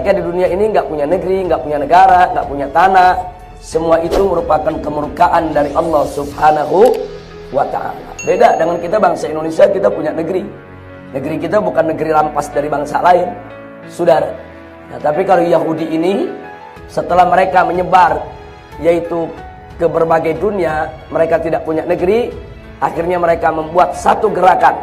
Mereka di dunia ini nggak punya negeri, nggak punya negara, nggak punya tanah. Semua itu merupakan kemurkaan dari Allah Subhanahu wa ta'ala. Beda dengan kita bangsa Indonesia, kita punya negeri. Negeri kita bukan negeri rampas dari bangsa lain, saudara. Nah, tapi kalau Yahudi ini, setelah mereka menyebar, yaitu ke berbagai dunia, mereka tidak punya negeri. Akhirnya mereka membuat satu gerakan,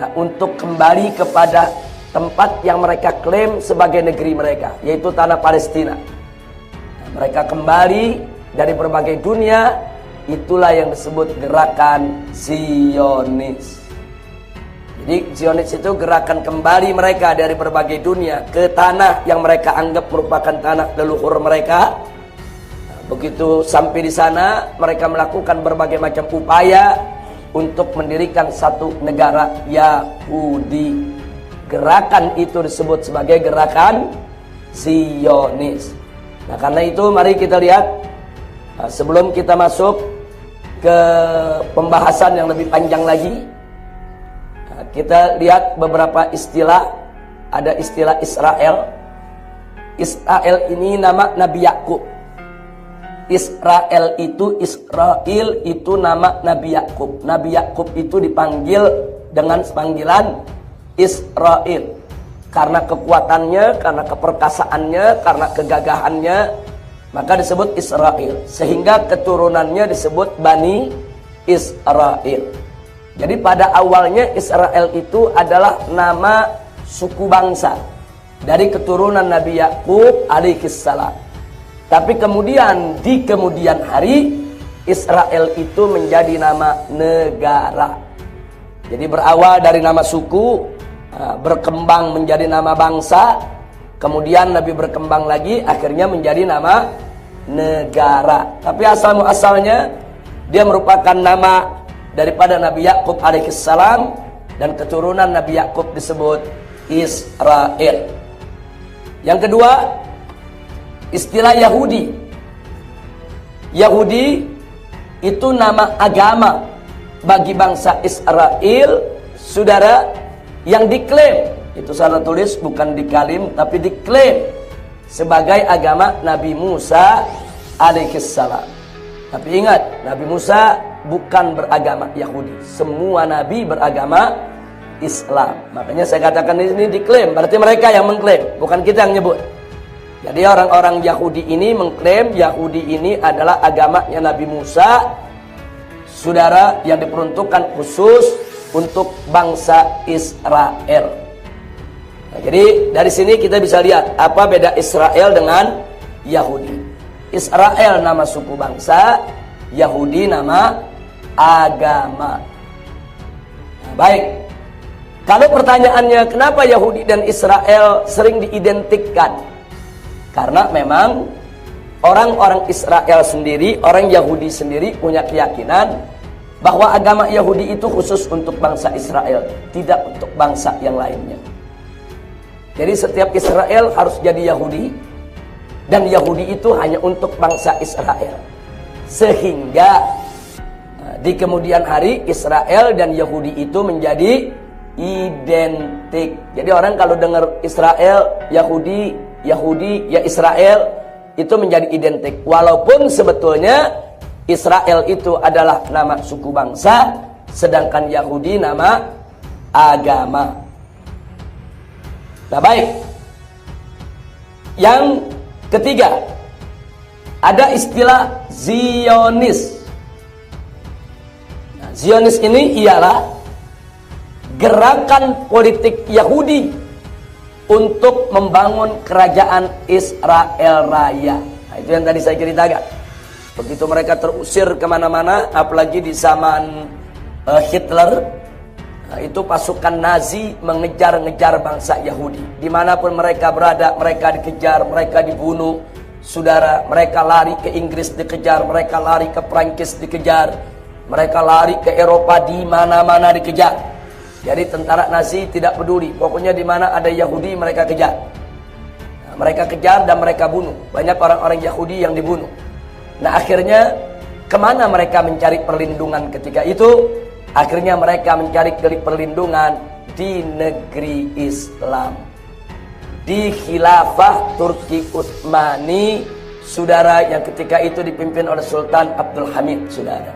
nah, untuk kembali kepada tempat yang mereka klaim sebagai negeri mereka, yaitu tanah Palestina. Nah, mereka kembali dari berbagai dunia. Itulah yang disebut gerakan Zionis. Jadi Zionis itu gerakan kembali mereka dari berbagai dunia ke tanah yang mereka anggap merupakan tanah leluhur mereka. Nah, begitu sampai di sana, mereka melakukan berbagai macam upaya untuk mendirikan satu negara Yahudi. Gerakan itu disebut sebagai gerakan Zionis. Nah, karena itu mari kita lihat, sebelum kita masuk ke pembahasan yang lebih panjang lagi, kita lihat beberapa istilah. Ada istilah Israel. Israel ini nama Nabi Yakub. Israel itu nama Nabi Yakub. Nabi Yakub itu dipanggil dengan panggilan Israel karena kekuatannya, karena keperkasaannya, karena kegagahannya, maka disebut Israel. Sehingga keturunannya disebut Bani Israel. Jadi pada awalnya Israel itu adalah nama suku bangsa dari keturunan Nabi Yakub alaihissalam. Tapi kemudian di kemudian hari Israel itu menjadi nama negara. Jadi berawal dari nama suku, berkembang menjadi nama bangsa, kemudian Nabi berkembang lagi, akhirnya menjadi nama negara. Tapi asal muasalnya dia merupakan nama daripada Nabi Yakub alaihissalam, dan keturunan Nabi Yakub disebut Israel. Yang kedua, istilah Yahudi. Yahudi itu nama agama bagi bangsa Israel, saudara, yang diklaim, itu salah tulis, bukan dikalim tapi diklaim sebagai agama Nabi Musa alaihissalam. Tapi ingat, Nabi Musa bukan beragama Yahudi. Semua nabi beragama Islam. Makanya saya katakan ini diklaim, berarti mereka yang mengklaim, bukan kita yang nyebut. Jadi orang-orang Yahudi ini mengklaim Yahudi ini adalah agamanya Nabi Musa, saudara, yang diperuntukkan khusus untuk bangsa Israel. Nah, jadi dari sini kita bisa lihat apa beda Israel dengan Yahudi. Israel nama suku bangsa, Yahudi nama agama. Nah, baik. Kalau pertanyaannya kenapa Yahudi dan Israel sering diidentikan? Karena memang orang-orang Israel sendiri, orang Yahudi sendiri punya keyakinan bahwa agama Yahudi itu khusus untuk bangsa Israel, tidak untuk bangsa yang lainnya. Jadi setiap Israel harus jadi Yahudi, dan Yahudi itu hanya untuk bangsa Israel. Sehingga di kemudian hari Israel dan Yahudi itu menjadi identik. Jadi orang kalau dengar Israel, Yahudi, Yahudi, ya Israel, itu menjadi identik. Walaupun sebetulnya Israel itu adalah nama suku bangsa, sedangkan Yahudi nama agama. Nah, baik. Yang ketiga, ada istilah Zionis. Nah, Zionis ini ialah gerakan politik Yahudi untuk membangun kerajaan Israel Raya. Nah, itu yang tadi saya ceritakan. Begitu mereka terusir kemana-mana, apalagi di zaman Hitler, nah, itu pasukan Nazi mengejar-ngejar bangsa Yahudi. Dimanapun mereka berada, mereka dikejar, mereka dibunuh. Saudara, mereka lari ke Inggris dikejar, mereka lari ke Prancis dikejar, mereka lari ke Eropa, di mana-mana dikejar. Jadi tentara Nazi tidak peduli, pokoknya di mana ada Yahudi mereka kejar. Nah, mereka kejar dan mereka bunuh. Banyak orang-orang Yahudi yang dibunuh. Nah, akhirnya kemana mereka mencari perlindungan ketika itu? Akhirnya mereka mencari perlindungan di negeri Islam. di khilafah Turki Utsmani, saudara, yang ketika itu dipimpin oleh Sultan Abdul Hamid, saudara.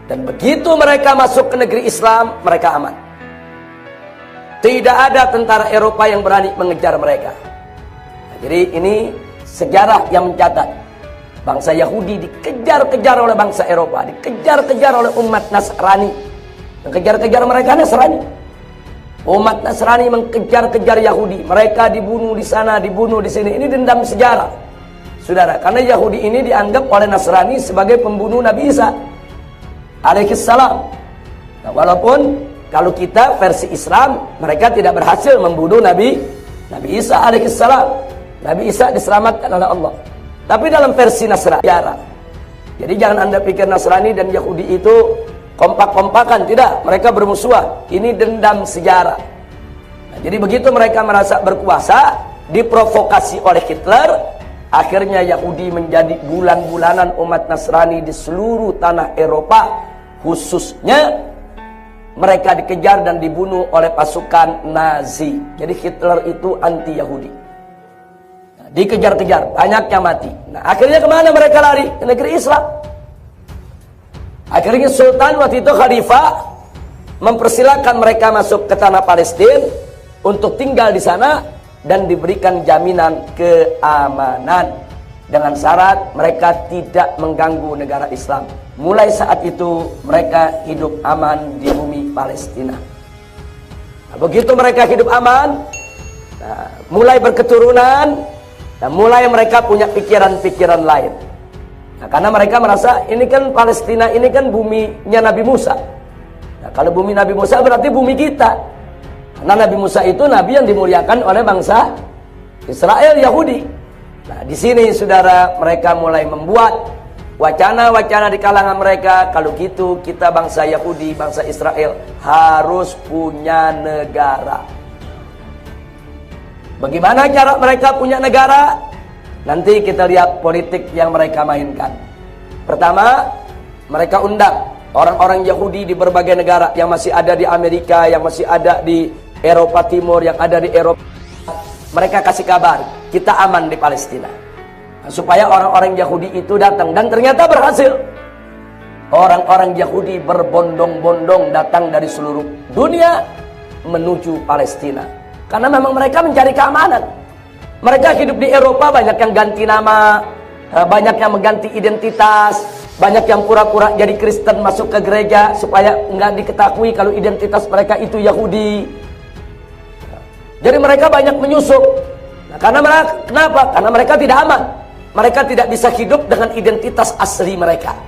Dan begitu mereka masuk ke negeri Islam, mereka aman. Tidak ada tentara Eropa yang berani mengejar mereka. Nah, jadi ini sejarah yang mencatat bangsa Yahudi dikejar-kejar oleh bangsa Eropa, dikejar-kejar oleh umat Nasrani. Yang kejar-kejar mereka Nasrani. Umat Nasrani mengejar-kejar Yahudi. Mereka dibunuh di sana, dibunuh di sini. Ini dendam sejarah, saudara. Karena Yahudi ini dianggap oleh Nasrani sebagai pembunuh Nabi Isa alaihissalam. Nah, walaupun kalau kita versi Islam, mereka tidak berhasil membunuh Nabi Isa alaihissalam. Nabi Isa diselamatkan oleh Allah. Tapi dalam versi Nasrani, jadi jangan Anda pikir Nasrani dan Yahudi itu kompak-kompakan, tidak. Mereka bermusuhan. Ini dendam sejarah. Nah, jadi begitu mereka merasa berkuasa, diprovokasi oleh Hitler, akhirnya Yahudi menjadi bulan-bulanan umat Nasrani di seluruh tanah Eropa, khususnya mereka dikejar dan dibunuh oleh pasukan Nazi. Jadi Hitler itu anti-Yahudi. Nah, dikejar-kejar, banyak yang mati. Nah, akhirnya kemana mereka lari? Ke negeri Islam. Akhirnya Sultan waktu itu Khalifah mempersilahkan mereka masuk ke tanah Palestina untuk tinggal di sana dan diberikan jaminan keamanan dengan syarat mereka tidak mengganggu negara Islam. Mulai saat itu mereka hidup aman di bumi Palestina. Nah, begitu mereka hidup aman, nah, mulai berketurunan, dan mulai mereka punya pikiran-pikiran lain. Nah, karena mereka merasa ini kan Palestina, ini kan buminya Nabi Musa. Nah, kalau bumi Nabi Musa berarti bumi kita. Karena Nabi Musa itu nabi yang dimuliakan oleh bangsa Israel, Yahudi. Nah, di sini saudara, mereka mulai membuat wacana-wacana di kalangan mereka. Kalau gitu kita bangsa Yahudi, bangsa Israel harus punya negara. Bagaimana cara mereka punya negara? Nanti kita lihat politik yang mereka mainkan. Pertama, mereka undang orang-orang Yahudi di berbagai negara yang masih ada di Amerika, yang masih ada di Eropa Timur, yang ada di Eropa. Mereka kasih kabar, kita aman di Palestina. Nah, supaya orang-orang Yahudi itu datang. Dan ternyata berhasil. Orang-orang Yahudi berbondong-bondong datang dari seluruh dunia menuju Palestina. Karena memang mereka mencari keamanan. Mereka hidup di Eropa, banyak yang ganti nama, banyak yang mengganti identitas, banyak yang pura-pura jadi Kristen masuk ke gereja supaya nggak diketahui kalau identitas mereka itu Yahudi. Jadi mereka banyak menyusup. Nah, kenapa? Karena mereka tidak aman. Mereka tidak bisa hidup dengan identitas asli mereka.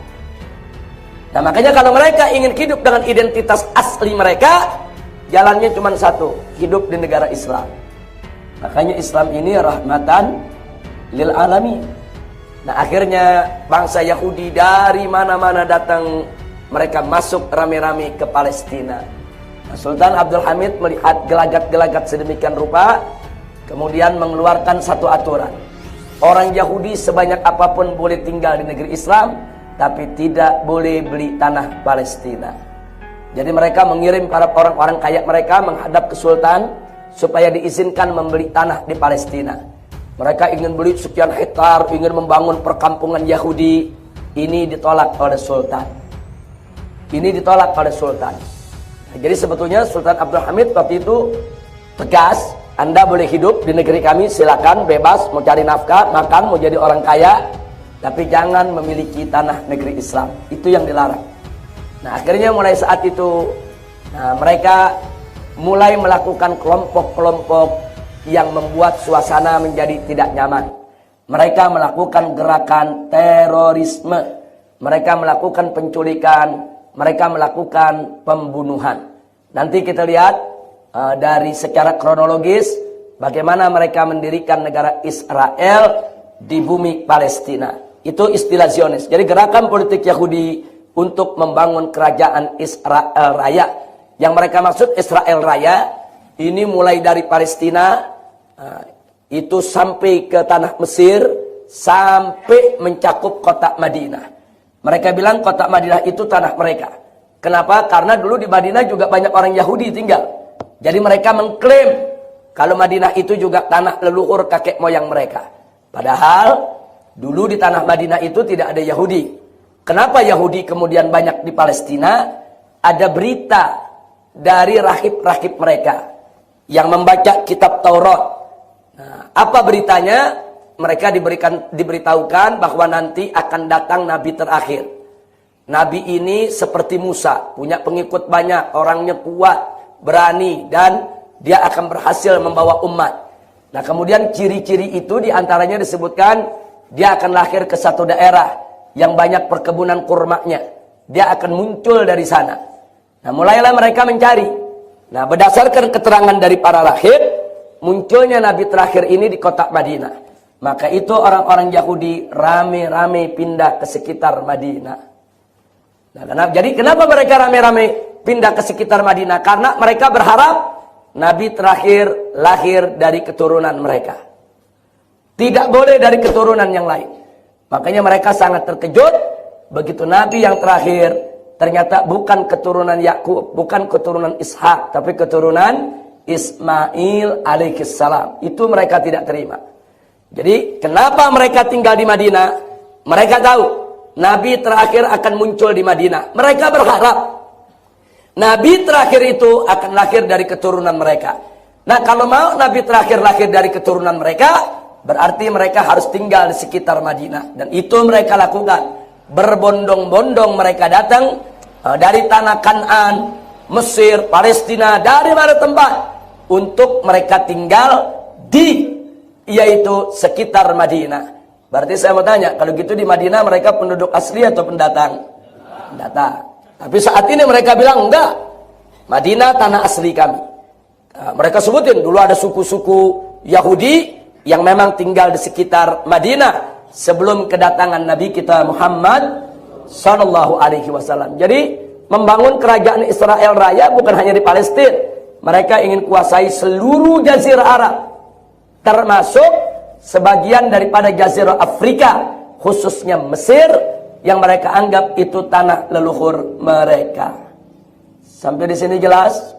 Nah, makanya kalau mereka ingin hidup dengan identitas asli mereka, jalannya cuma satu, hidup di negara Islam. Makanya Islam ini rahmatan lil alamin. Nah, akhirnya bangsa Yahudi dari mana-mana datang, mereka masuk rame-rame ke Palestina. Nah, Sultan Abdul Hamid melihat gelagat-gelagat sedemikian rupa, kemudian mengeluarkan satu aturan. Orang Yahudi sebanyak apapun boleh tinggal di negeri Islam, tapi tidak boleh beli tanah Palestina. Jadi mereka mengirim para orang-orang kaya mereka menghadap ke Sultan supaya diizinkan membeli tanah di Palestina. Mereka ingin beli sekian hektar, ingin membangun perkampungan Yahudi. Ini ditolak oleh Sultan. Ini ditolak oleh Sultan. Nah, jadi sebetulnya Sultan Abdul Hamid waktu itu tegas, Anda boleh hidup di negeri kami, silakan, bebas, mau cari nafkah, makan, mau jadi orang kaya, tapi jangan memiliki tanah negeri Islam. Itu yang dilarang. Nah, akhirnya mulai saat itu, mereka mulai melakukan kelompok-kelompok yang membuat suasana menjadi tidak nyaman. Mereka melakukan gerakan terorisme. Mereka melakukan penculikan. Mereka melakukan pembunuhan. Nanti kita lihat dari secara kronologis bagaimana mereka mendirikan negara Israel di bumi Palestina. Itu istilah Zionis. Jadi gerakan politik Yahudi untuk membangun kerajaan Israel Raya. Yang mereka maksud Israel Raya ini mulai dari Palestina itu sampai ke tanah Mesir, sampai mencakup kota Madinah. Mereka bilang kota Madinah itu tanah mereka. Kenapa? Karena dulu di Madinah juga banyak orang Yahudi tinggal. Jadi mereka mengklaim kalau Madinah itu juga tanah leluhur kakek moyang mereka. Padahal dulu di tanah Madinah itu tidak ada Yahudi. Kenapa Yahudi kemudian banyak di Palestina? Ada berita dari rahib-rahib mereka yang membaca kitab Taurat. Nah, apa beritanya? Mereka diberitahukan bahwa nanti akan datang Nabi terakhir. Nabi ini seperti Musa, punya pengikut banyak, orangnya kuat, berani, dan dia akan berhasil membawa umat. Nah, kemudian ciri-ciri itu diantaranya disebutkan dia akan lahir ke satu daerah yang banyak perkebunan kurmanya. Dia akan muncul dari sana. Nah, mulailah mereka mencari. Nah, berdasarkan keterangan dari para rahib, munculnya Nabi terakhir ini di kota Madinah. Maka itu orang-orang Yahudi rame-rame pindah ke sekitar Madinah. Nah, jadi kenapa mereka rame-rame pindah ke sekitar Madinah? Karena mereka berharap Nabi terakhir lahir dari keturunan mereka. Tidak boleh dari keturunan yang lain. Makanya mereka sangat terkejut begitu Nabi yang terakhir ternyata bukan keturunan Yakub, bukan keturunan Ishak, tapi keturunan Ismail alaihissalam. Itu mereka tidak terima. Jadi kenapa mereka tinggal di Madinah? Mereka tahu Nabi terakhir akan muncul di Madinah. Mereka berharap Nabi terakhir itu akan lahir dari keturunan mereka. Nah, kalau mau Nabi terakhir lahir dari keturunan mereka, berarti mereka harus tinggal di sekitar Madinah. Dan itu mereka lakukan. Berbondong-bondong mereka datang dari tanah Kan'an, Mesir, Palestina, dari mana tempat untuk mereka tinggal di yaitu sekitar Madinah. Berarti saya mau tanya, kalau gitu di Madinah mereka penduduk asli atau pendatang? Pendatang. Tapi saat ini mereka bilang enggak. Madinah tanah asli kami. Nah, mereka sebutin dulu ada suku-suku Yahudi yang memang tinggal di sekitar Madinah sebelum kedatangan Nabi kita Muhammad sallallahu alaihi wasallam. Jadi membangun kerajaan Israel Raya bukan hanya di Palestina. Mereka ingin kuasai seluruh jazirah Arab, termasuk sebagian daripada jazirah Afrika, khususnya Mesir, yang mereka anggap itu tanah leluhur mereka. Sampai di sini jelas?